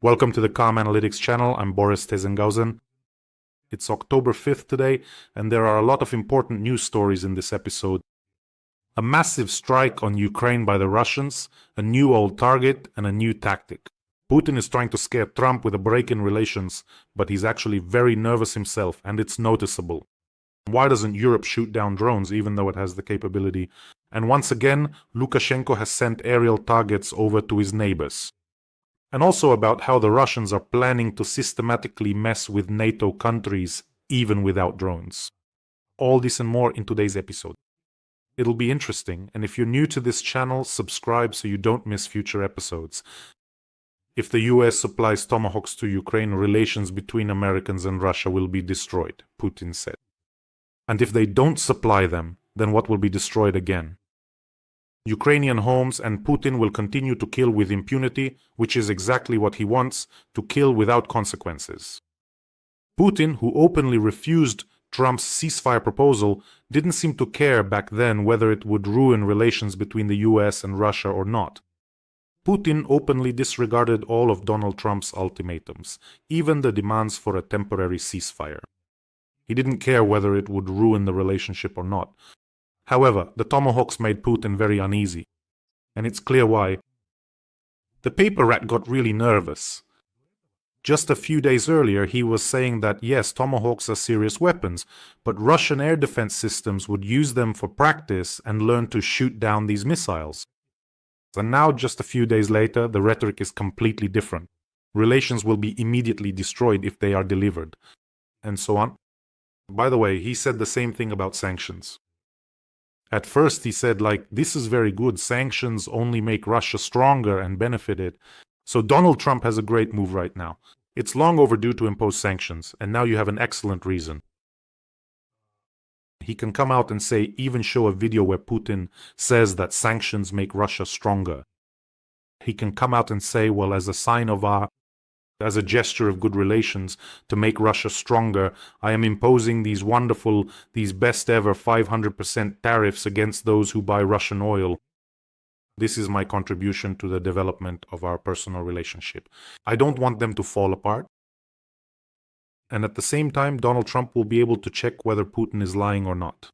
Welcome to the Calm Analytics channel. I'm Boris Tizengauzen. It's October 5th today, and there are a lot of important news stories in this episode. A massive strike on Ukraine by the Russians, a new old target, and a new tactic. Putin is trying to scare Trump with a break in relations, but he's actually very nervous himself, and it's noticeable. Why doesn't Europe shoot down drones, even though it has the capability? And once again, Lukashenko has sent aerial targets over to his neighbors. And also about how the Russians are planning to systematically mess with NATO countries, even without drones. All this and more in today's episode. It'll be interesting, and if you're new to this channel, subscribe so you don't miss future episodes. If the US supplies Tomahawks to Ukraine, relations between Americans and Russia will be destroyed, Putin said. And if they don't supply them, then what will be destroyed again? Ukrainian homes, and Putin will continue to kill with impunity, which is exactly what he wants, to kill without consequences. Putin, who openly refused Trump's ceasefire proposal, didn't seem to care back then whether it would ruin relations between the US and Russia or not. Putin openly disregarded all of Donald Trump's ultimatums, even the demands for a temporary ceasefire. He didn't care whether it would ruin the relationship or not. However, the Tomahawks made Putin very uneasy, and it's clear why. The paper rat got really nervous. Just a few days earlier, he was saying that yes, Tomahawks are serious weapons, but Russian air defense systems would use them for practice and learn to shoot down these missiles. And now, just a few days later, the rhetoric is completely different. Relations will be immediately destroyed if they are delivered, and so on. By the way, he said the same thing about sanctions. At first he said, this is very good, sanctions only make Russia stronger and benefit it. So Donald Trump has a great move right now. It's long overdue to impose sanctions, and now you have an excellent reason. He can come out and say, even show a video where Putin says that sanctions make Russia stronger. He can come out and say, well, as a sign of as a gesture of good relations to make Russia stronger, I am imposing these wonderful, these best ever 500% tariffs against those who buy Russian oil. This is my contribution to the development of our personal relationship. I don't want them to fall apart. And at the same time, Donald Trump will be able to check whether Putin is lying or not.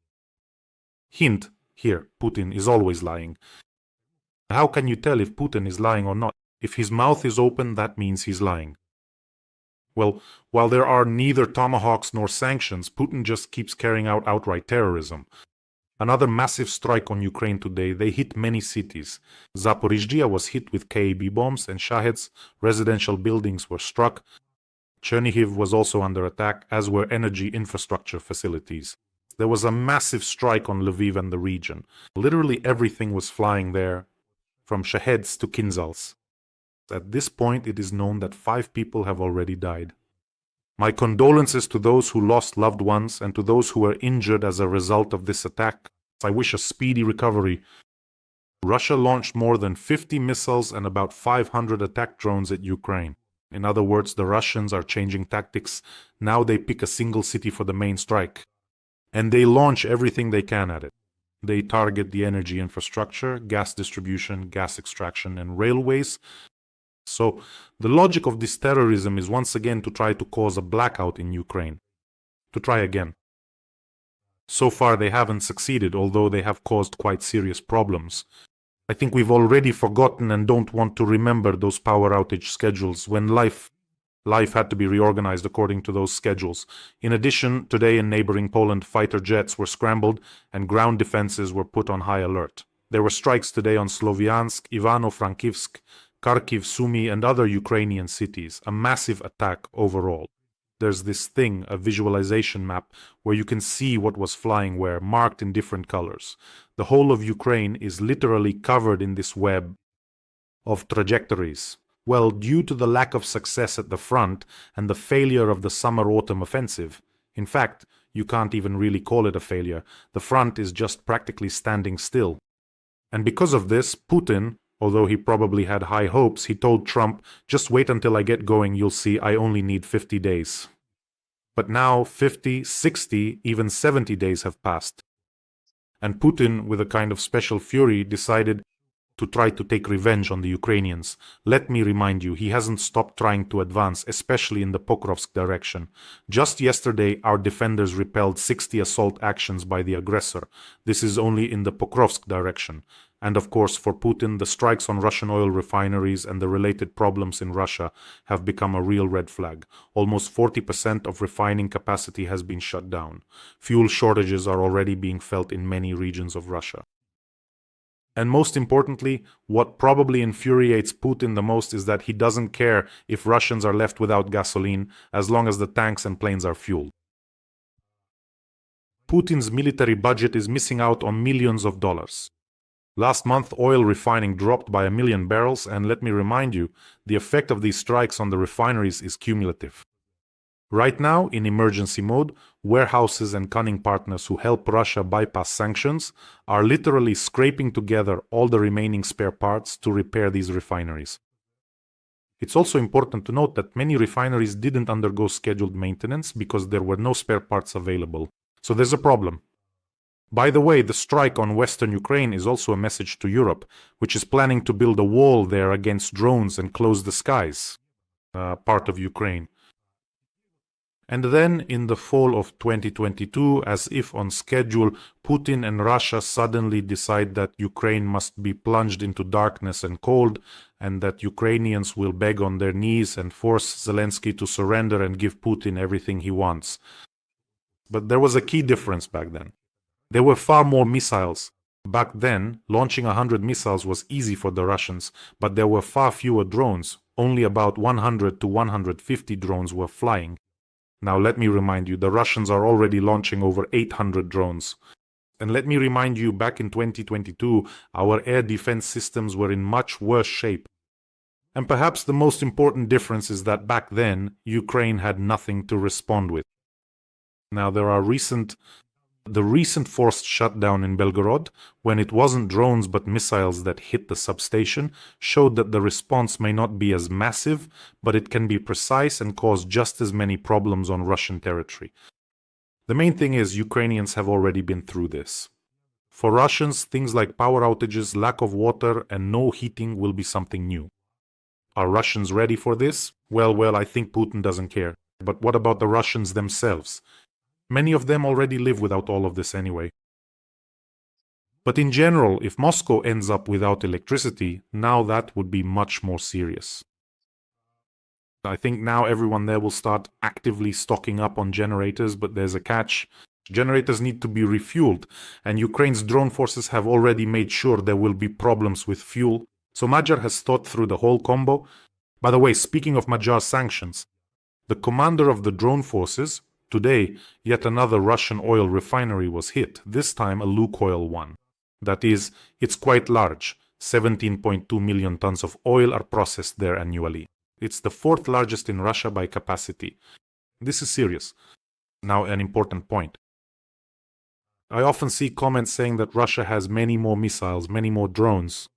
Hint, here, Putin is always lying. How can you tell if Putin is lying or not? If his mouth is open, that means he's lying. Well, while there are neither Tomahawks nor sanctions, Putin just keeps carrying out outright terrorism. Another massive strike on Ukraine today. They hit many cities. Zaporizhzhia was hit with KAB bombs and shaheds. Residential buildings were struck. Chernihiv was also under attack, as were energy infrastructure facilities. There was a massive strike on Lviv and the region. Literally everything was flying there, from shaheds to kinzals. At this point, it is known that 5 people have already died. My condolences to those who lost loved ones and to those who were injured as a result of this attack. I wish a speedy recovery. Russia launched more than 50 missiles and about 500 attack drones at Ukraine. In other words, the Russians are changing tactics. Now they pick a single city for the main strike. And they launch everything they can at it. They target the energy infrastructure, gas distribution, gas extraction, and railways. So, the logic of this terrorism is once again to try to cause a blackout in Ukraine. To try again. So far they haven't succeeded, although they have caused quite serious problems. I think we've already forgotten and don't want to remember those power outage schedules when life had to be reorganized according to those schedules. In addition, today in neighboring Poland, fighter jets were scrambled and ground defenses were put on high alert. There were strikes today on Sloviansk, Ivano-Frankivsk, Kharkiv, Sumy, and other Ukrainian cities, a massive attack overall. There's this thing, a visualization map, where you can see what was flying where, marked in different colors. The whole of Ukraine is literally covered in this web of trajectories. Well, due to the lack of success at the front and the failure of the summer-autumn offensive, in fact, you can't even really call it a failure, the front is just practically standing still. And because of this, Putin, although he probably had high hopes, he told Trump, just wait until I get going, you'll see I only need 50 days. But now 50, 60, even 70 days have passed. And Putin, with a kind of special fury, decided to try to take revenge on the Ukrainians. Let me remind you, he hasn't stopped trying to advance, especially in the Pokrovsk direction. Just yesterday, our defenders repelled 60 assault actions by the aggressor. This is only in the Pokrovsk direction. And of course, for Putin, the strikes on Russian oil refineries and the related problems in Russia have become a real red flag. Almost 40% of refining capacity has been shut down. Fuel shortages are already being felt in many regions of Russia. And most importantly, what probably infuriates Putin the most is that he doesn't care if Russians are left without gasoline as long as the tanks and planes are fueled. Putin's military budget is missing out on millions of dollars. Last month, oil refining dropped by 1 million barrels, and let me remind you, the effect of these strikes on the refineries is cumulative. Right now, in emergency mode, warehouses and cunning partners who help Russia bypass sanctions are literally scraping together all the remaining spare parts to repair these refineries. It's also important to note that many refineries didn't undergo scheduled maintenance because there were no spare parts available. So there's a problem. By the way, the strike on western Ukraine is also a message to Europe, which is planning to build a wall there against drones and close the skies, part of Ukraine. And then, in the fall of 2022, as if on schedule, Putin and Russia suddenly decide that Ukraine must be plunged into darkness and cold, and that Ukrainians will beg on their knees and force Zelensky to surrender and give Putin everything he wants. But there was a key difference back then. There were far more missiles. Back then, launching 100 missiles was easy for the Russians, but there were far fewer drones. Only about 100 to 150 drones were flying. Now let me remind you, the Russians are already launching over 800 drones. And let me remind you, back in 2022, our air defense systems were in much worse shape. And perhaps the most important difference is that back then, Ukraine had nothing to respond with. Now there are the recent forced shutdown in Belgorod, when it wasn't drones but missiles that hit the substation, showed that the response may not be as massive, but it can be precise and cause just as many problems on Russian territory. The main thing is Ukrainians have already been through this. For Russians, things like power outages, lack of water, and no heating will be something new. Are Russians ready for this? Well, I think Putin doesn't care. But what about the Russians themselves? Many of them already live without all of this anyway. But in general, if Moscow ends up without electricity, now that would be much more serious. I think now everyone there will start actively stocking up on generators, but there's a catch. Generators need to be refueled, and Ukraine's drone forces have already made sure there will be problems with fuel. So Magyar has thought through the whole combo. By the way, speaking of Magyar sanctions, the commander of the drone forces, today, yet another Russian oil refinery was hit, this time a Lukoil one. That is, it's quite large. 17.2 million tons of oil are processed there annually. It's the fourth largest in Russia by capacity. This is serious. Now, an important point. I often see comments saying that Russia has many more missiles, many more drones.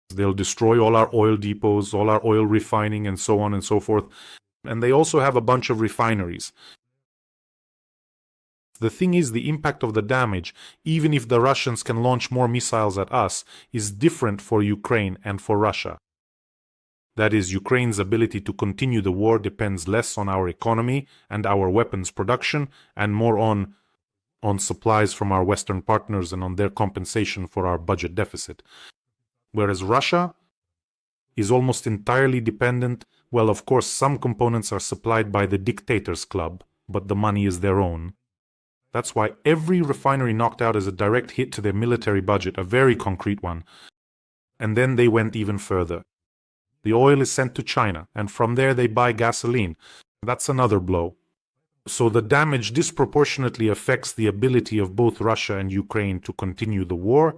They'll destroy all our oil depots, all our oil refining, and so on and so forth. And they also have a bunch of refineries. The thing is, the impact of the damage, even if the Russians can launch more missiles at us, is different for Ukraine and for Russia. That is, Ukraine's ability to continue the war depends less on our economy and our weapons production, and more on supplies from our Western partners and on their compensation for our budget deficit. Whereas Russia is almost entirely dependent. Well, of course, some components are supplied by the dictators' club, but the money is their own. That's why every refinery knocked out is a direct hit to their military budget, a very concrete one. And then they went even further. The oil is sent to China, and from there they buy gasoline. That's another blow. So the damage disproportionately affects the ability of both Russia and Ukraine to continue the war.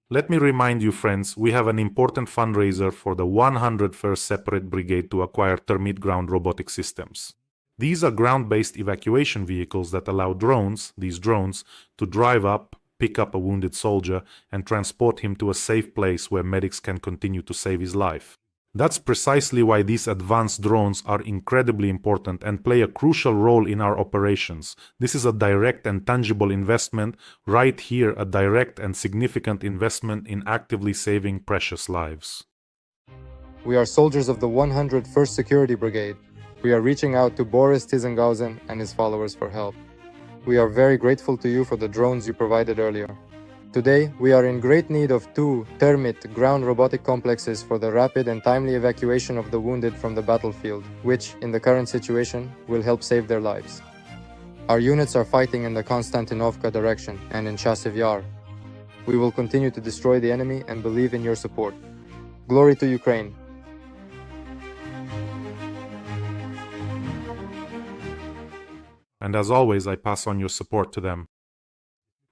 Let me remind you, friends, we have an important fundraiser for the 101st Separate Brigade to acquire termite ground robotic systems. These are ground-based evacuation vehicles that allow these drones, to drive up, pick up a wounded soldier, and transport him to a safe place where medics can continue to save his life. That's precisely why these advanced drones are incredibly important and play a crucial role in our operations. This is a direct and tangible investment, right here, a direct and significant investment in actively saving precious lives. We are soldiers of the 101st Security Brigade. We are reaching out to Boris Tizengauzen and his followers for help. We are very grateful to you for the drones you provided earlier. Today, we are in great need of 2 Termit ground robotic complexes for the rapid and timely evacuation of the wounded from the battlefield, which, in the current situation, will help save their lives. Our units are fighting in the Konstantinovka direction and in Chasiv Yar. We will continue to destroy the enemy and believe in your support. Glory to Ukraine! And as always, I pass on your support to them.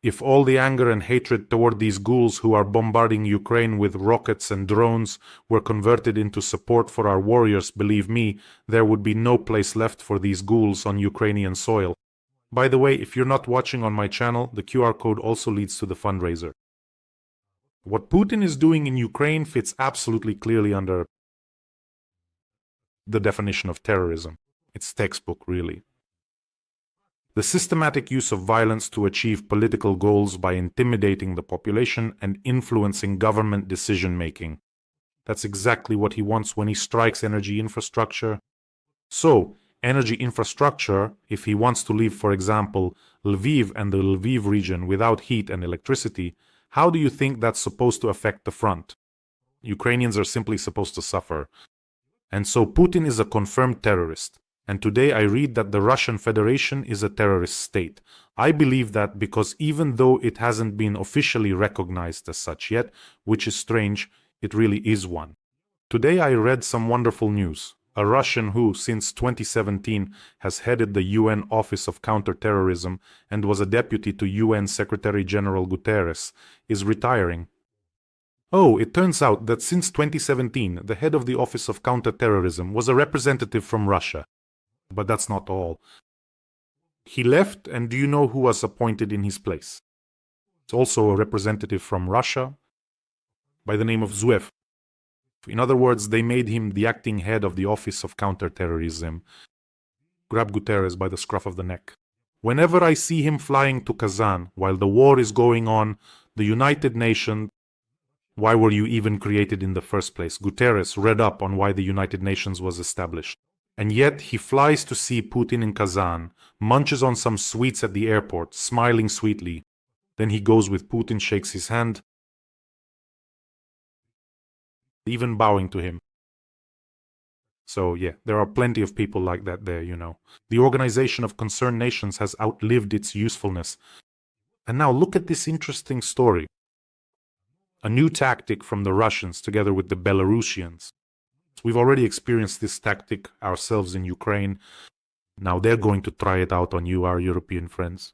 If all the anger and hatred toward these ghouls who are bombarding Ukraine with rockets and drones were converted into support for our warriors, believe me, there would be no place left for these ghouls on Ukrainian soil. By the way, if you're not watching on my channel, the QR code also leads to the fundraiser. What Putin is doing in Ukraine fits absolutely clearly under the definition of terrorism. It's textbook, really. The systematic use of violence to achieve political goals by intimidating the population and influencing government decision-making. That's exactly what he wants when he strikes energy infrastructure. So, energy infrastructure, if he wants to leave, for example, Lviv and the Lviv region without heat and electricity, how do you think that's supposed to affect the front? Ukrainians are simply supposed to suffer. And so Putin is a confirmed terrorist. And today I read that the Russian Federation is a terrorist state. I believe that because even though it hasn't been officially recognized as such yet, which is strange, it really is one. Today I read some wonderful news. A Russian who, since 2017, has headed the UN Office of Counter-Terrorism and was a deputy to UN Secretary General Guterres, is retiring. Oh, it turns out that since 2017, the head of the Office of Counter-Terrorism was a representative from Russia. But that's not all. He left, and do you know who was appointed in his place? It's also a representative from Russia by the name of Zuev. In other words, they made him the acting head of the Office of Counter-Terrorism. Grab Guterres by the scruff of the neck. Whenever I see him flying to Kazan while the war is going on, the United Nations, why were you even created in the first place? Guterres read up on why the United Nations was established. And yet he flies to see Putin in Kazan, munches on some sweets at the airport, smiling sweetly. Then he goes with Putin, shakes his hand, even bowing to him. So yeah, there are plenty of people like that there, you know. The Organization of Concerned Nations has outlived its usefulness. And now look at this interesting story. A new tactic from the Russians together with the Belarusians. We've already experienced this tactic ourselves in Ukraine. Now they're going to try it out on you, our European friends.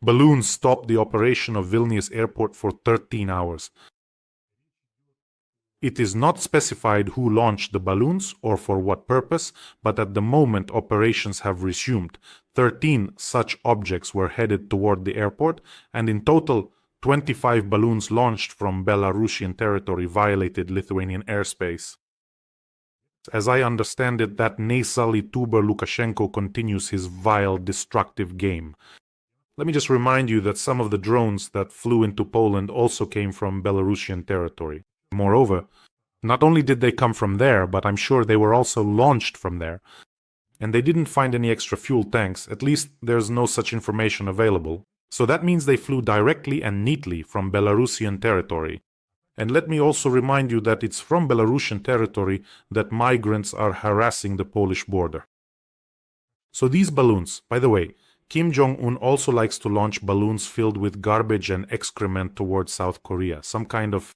Balloons stopped the operation of Vilnius airport for 13 hours. It is not specified who launched the balloons or for what purpose, but at the moment operations have resumed. 13 such objects were headed toward the airport, and in total 25 balloons launched from Belarusian territory violated Lithuanian airspace. As I understand it, that nasally tuber Lukashenko continues his vile, destructive game. Let me just remind you that some of the drones that flew into Poland also came from Belarusian territory. Moreover, not only did they come from there, but I'm sure they were also launched from there. And they didn't find any extra fuel tanks, at least there's no such information available. So that means they flew directly and neatly from Belarusian territory. And let me also remind you that it's from Belarusian territory that migrants are harassing the Polish border. So these balloons, by the way, Kim Jong-un also likes to launch balloons filled with garbage and excrement towards South Korea, some kind of...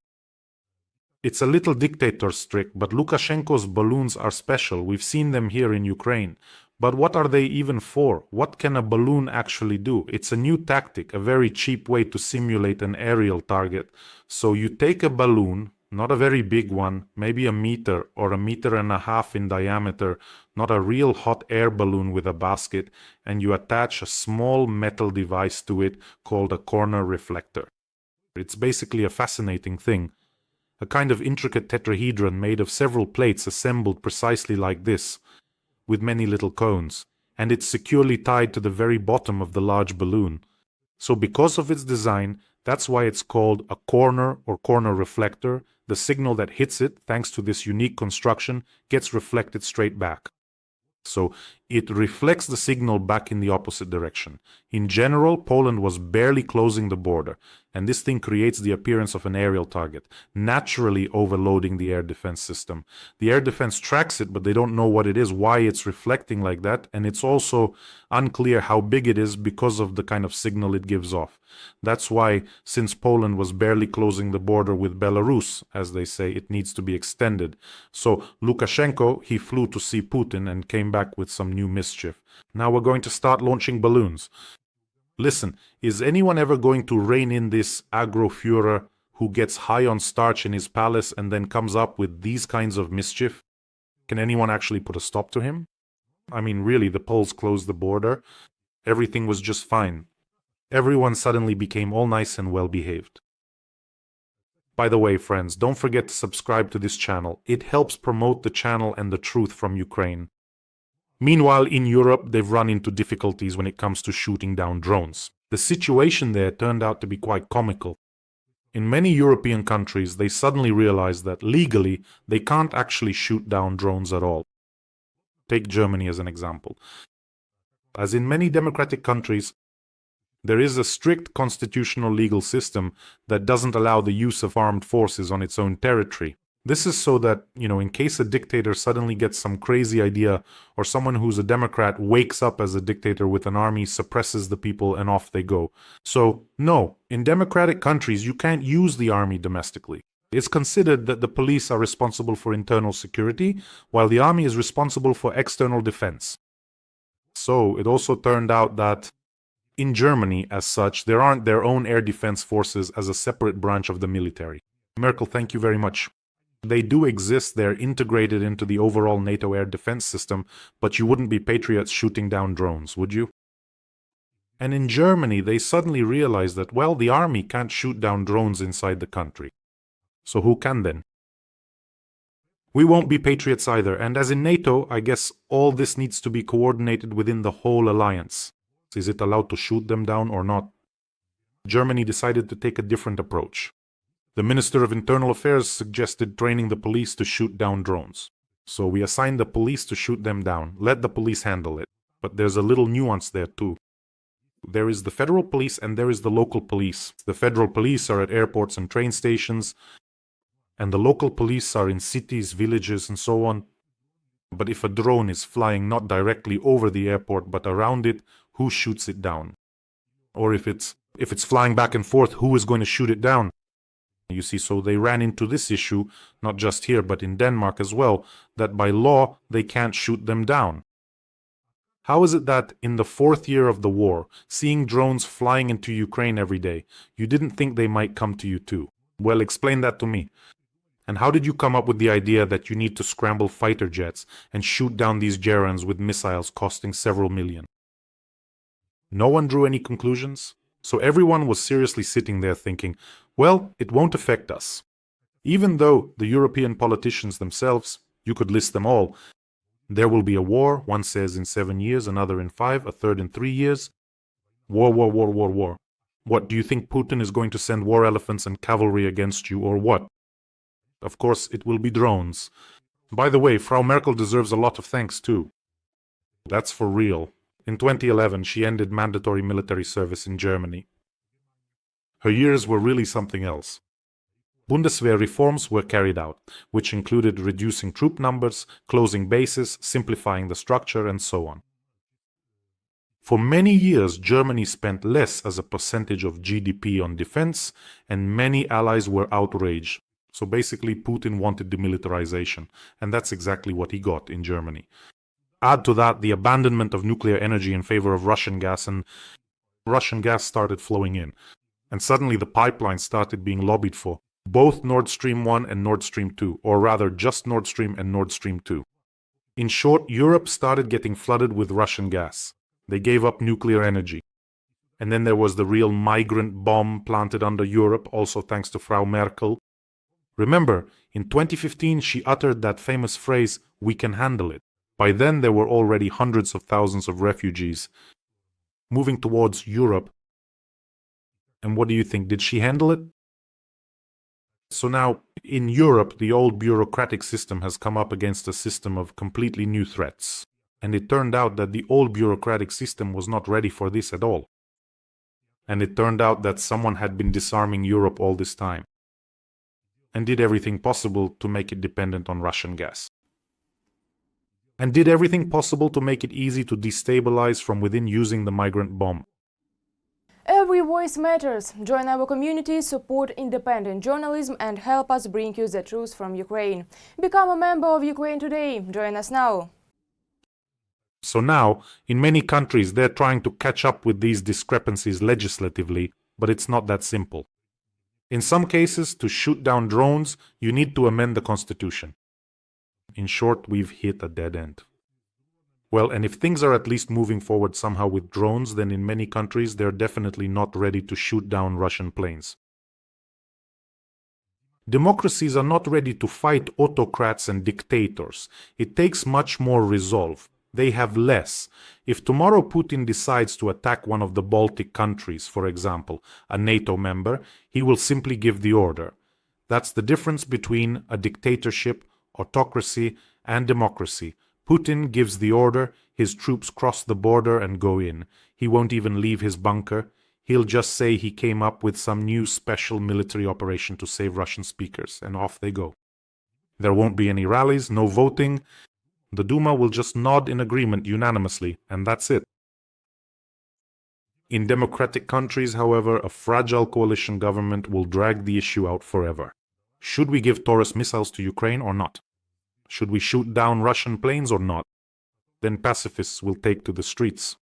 It's a little dictator's trick, but Lukashenko's balloons are special. We've seen them here in Ukraine. But what are they even for? What can a balloon actually do? It's a new tactic, a very cheap way to simulate an aerial target. So you take a balloon, not a very big one, maybe a meter or a meter and a half in diameter, not a real hot air balloon with a basket, and you attach a small metal device to it called a corner reflector. It's basically a fascinating thing. a kind of intricate tetrahedron made of several plates assembled precisely like this, with many little cones, and it's securely tied to the very bottom of the large balloon. So because of its design, that's why it's called a corner or corner reflector. The signal that hits it, thanks to this unique construction, gets reflected straight back. So it reflects the signal back in the opposite direction. In general, Poland was barely closing the border, and this thing creates the appearance of an aerial target, naturally overloading the air defense system. The air defense tracks it, but they don't know what it is, why it's reflecting like that, and it's also unclear how big it is because of the kind of signal it gives off. That's why, since Poland was barely closing the border with Belarus, as they say, it needs to be extended. So Lukashenko, he flew to see Putin and came back with some new mischief. Now we're going to start launching balloons. Listen, is anyone ever going to rein in this agro-Führer who gets high on starch in his palace and then comes up with these kinds of mischief? Can anyone actually put a stop to him? I mean, really, the Poles closed the border. Everything was just fine. Everyone suddenly became all nice and well-behaved. By the way, friends, don't forget to subscribe to this channel. It helps promote the channel and the truth from Ukraine. Meanwhile, in Europe, they've run into difficulties when it comes to shooting down drones. The situation there turned out to be quite comical. In many European countries, they suddenly realized that legally, they can't actually shoot down drones at all. Take Germany as an example. As in many democratic countries, there is a strict constitutional legal system that doesn't allow the use of armed forces on its own territory. This is so that, in case a dictator suddenly gets some crazy idea, or someone who's a Democrat wakes up as a dictator with an army, suppresses the people, and off they go. So, no, in democratic countries, you can't use the army domestically. It's considered that the police are responsible for internal security, while the army is responsible for external defense. So, it also turned out that in Germany, as such, there aren't their own air defense forces as a separate branch of the military. Merkel, thank you very much. They do exist, they're integrated into the overall NATO air defense system, but you wouldn't be patriots shooting down drones, would you? And in Germany, they suddenly realized that, well, the army can't shoot down drones inside the country. So who can then? We won't be patriots either, and as in NATO, I guess all this needs to be coordinated within the whole alliance. Is it allowed to shoot them down or not? Germany decided to take a different approach. The Minister of Internal Affairs suggested training the police to shoot down drones. So we assigned the police to shoot them down. Let the police handle it. But there's a little nuance there too. There is the federal police and there is the local police. The federal police are at airports and train stations, and the local police are in cities, villages, and so on. But if a drone is flying not directly over the airport but around it, who shoots it down? Or if it's flying back and forth, who is going to shoot it down? You see, so they ran into this issue, not just here, but in Denmark as well, that by law, they can't shoot them down. How is it that in the 4th year of the war, seeing drones flying into Ukraine every day, you didn't think they might come to you too? Well, explain that to me. And how did you come up with the idea that you need to scramble fighter jets and shoot down these gerunds with missiles costing several million? No one drew any conclusions? So everyone was seriously sitting there thinking, well, it won't affect us. Even though the European politicians themselves, you could list them all, there will be a war, one says in 7 years, another in 5, a third in 3 years. War, war, war, war, war. What, do you think Putin is going to send war elephants and cavalry against you, or what? Of course, it will be drones. By the way, Frau Merkel deserves a lot of thanks too. That's for real. In 2011, she ended mandatory military service in Germany. Her years were really something else. Bundeswehr reforms were carried out, which included reducing troop numbers, closing bases, simplifying the structure, and so on. For many years, Germany spent less as a percentage of GDP on defense, and many allies were outraged. So basically, Putin wanted demilitarization, and that's exactly what he got in Germany. Add to that the abandonment of nuclear energy in favor of Russian gas, and Russian gas started flowing in. And suddenly the pipelines started being lobbied for, both Nord Stream 1 and Nord Stream 2, or rather just Nord Stream and Nord Stream 2. In short, Europe started getting flooded with Russian gas. They gave up nuclear energy. And then there was the real migrant bomb planted under Europe, also thanks to Frau Merkel. Remember, in 2015 she uttered that famous phrase, "We can handle it." By then there were already hundreds of thousands of refugees moving towards Europe. And what do you think? Did she handle it? So now, in Europe, the old bureaucratic system has come up against a system of completely new threats. And it turned out that the old bureaucratic system was not ready for this at all. And it turned out that someone had been disarming Europe all this time and did everything possible to make it dependent on Russian gas. And did everything possible to make it easy to destabilize from within using the migrant bomb. Every voice matters. Join our community, support independent journalism and help us bring you the truth from Ukraine. Become a member of Ukraine Today. Join us now. So now, in many countries, they're trying to catch up with these discrepancies legislatively, but it's not that simple. In some cases, to shoot down drones, you need to amend the constitution. In short, we've hit a dead end. Well, and if things are at least moving forward somehow with drones, then in many countries they're definitely not ready to shoot down Russian planes. Democracies are not ready to fight autocrats and dictators. It takes much more resolve. They have less. If tomorrow Putin decides to attack one of the Baltic countries, for example, a NATO member, he will simply give the order. That's the difference between a dictatorship, autocracy, and democracy. Putin gives the order, his troops cross the border and go in. He won't even leave his bunker. He'll just say he came up with some new special military operation to save Russian speakers, and off they go. There won't be any rallies, no voting. The Duma will just nod in agreement unanimously, and that's it. In democratic countries, however, a fragile coalition government will drag the issue out forever. Should we give Taurus missiles to Ukraine or not? Should we shoot down Russian planes or not? Then pacifists will take to the streets.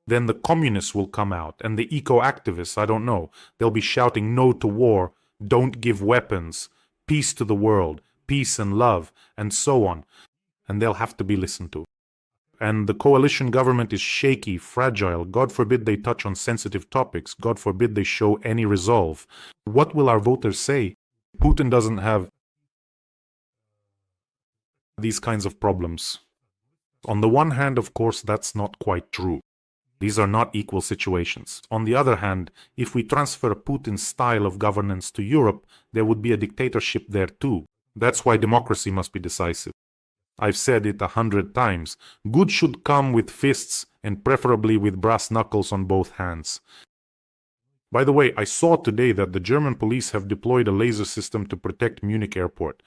Then the communists will come out, and the eco-activists, I don't know. They'll be shouting no to war, don't give weapons, peace to the world, peace and love, and so on. And they'll have to be listened to. And the coalition government is shaky, fragile. God forbid they touch on sensitive topics. God forbid they show any resolve. What will our voters say? Putin doesn't have these kinds of problems. On the one hand, of course, that's not quite true. These are not equal situations. On the other hand, if we transfer Putin's style of governance to Europe, there would be a dictatorship there too. That's why democracy must be decisive. I've said it 100 times. Good should come with fists and preferably with brass knuckles on both hands. By the way, I saw today that the German police have deployed a laser system to protect Munich airport.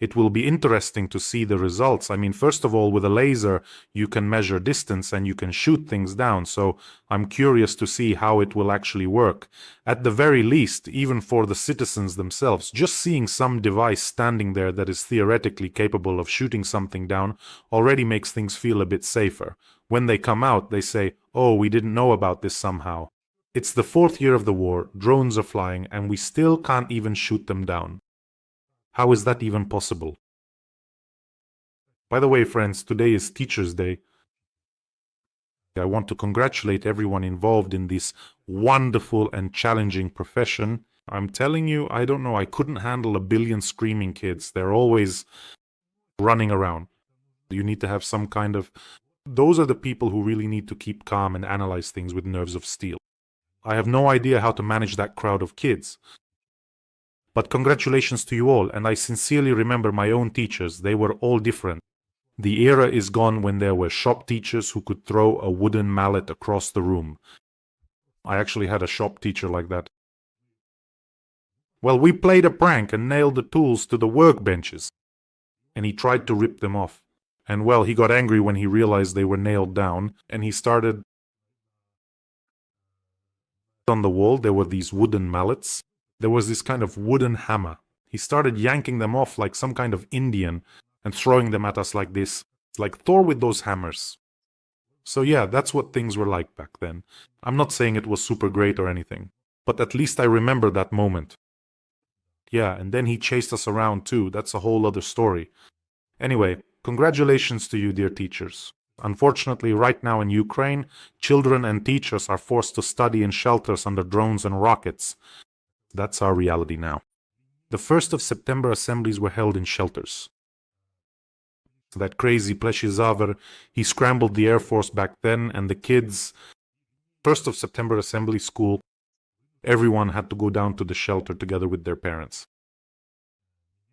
It will be interesting to see the results. I mean, first of all, with a laser, you can measure distance and you can shoot things down. So I'm curious to see how it will actually work. At the very least, even for the citizens themselves, just seeing some device standing there that is theoretically capable of shooting something down already makes things feel a bit safer. When they come out, they say, oh, we didn't know about this somehow. It's the 4th year of the war, drones are flying, and we still can't even shoot them down. How is that even possible? By the way, friends, today is Teachers' Day. I want to congratulate everyone involved in this wonderful and challenging profession. I'm telling you, I don't know, I couldn't handle 1 billion screaming kids. They're always running around. You need to have some kind of... Those are the people who really need to keep calm and analyze things with nerves of steel. I have no idea how to manage that crowd of kids. But congratulations to you all, and I sincerely remember my own teachers. They were all different. The era is gone when there were shop teachers who could throw a wooden mallet across the room. I actually had a shop teacher like that. Well, we played a prank and nailed the tools to the workbenches. And he tried to rip them off. And well, he got angry when he realized they were nailed down, and he started... On the wall, there were these wooden mallets. There was this kind of wooden hammer. He started yanking them off like some kind of Indian and throwing them at us like this. Like Thor with those hammers. So yeah, that's what things were like back then. I'm not saying it was super great or anything, but at least I remember that moment. Yeah, and then he chased us around too. That's a whole other story. Anyway, congratulations to you, dear teachers. Unfortunately, right now in Ukraine, children and teachers are forced to study in shelters under drones and rockets. That's our reality now. The 1st of September assemblies were held in shelters. That crazy Pleshizaver, he scrambled the Air Force back then, and the kids, 1st of September assembly school, everyone had to go down to the shelter together with their parents.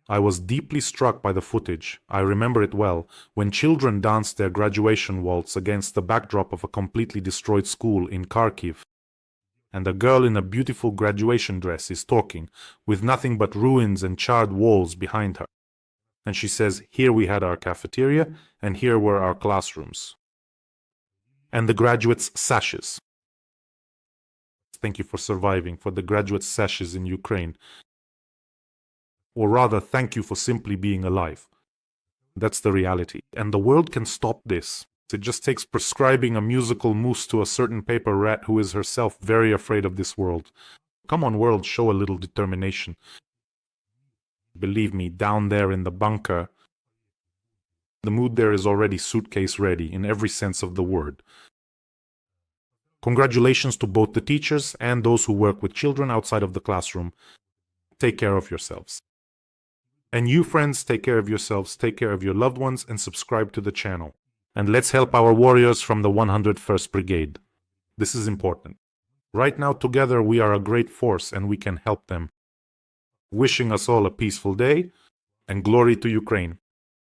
I was deeply struck by the footage, I remember it well, when children danced their graduation waltz against the backdrop of a completely destroyed school in Kharkiv. And a girl in a beautiful graduation dress is talking, with nothing but ruins and charred walls behind her. And she says, here we had our cafeteria, and here were our classrooms. And the graduates' sashes. Thank you for surviving, for the graduates' sashes in Ukraine. Or rather, thank you for simply being alive. That's the reality. And the world can stop this. It just takes prescribing a musical moose to a certain paper rat who is herself very afraid of this world. Come on, world, show a little determination. Believe me, down there in the bunker, the mood there is already suitcase ready in every sense of the word. Congratulations to both the teachers and those who work with children outside of the classroom. Take care of yourselves. And you, friends, take care of yourselves, take care of your loved ones, and subscribe to the channel. And let's help our warriors from the 101st Brigade. This is important. Right now, together, we are a great force and we can help them. Wishing us all a peaceful day, and glory to Ukraine.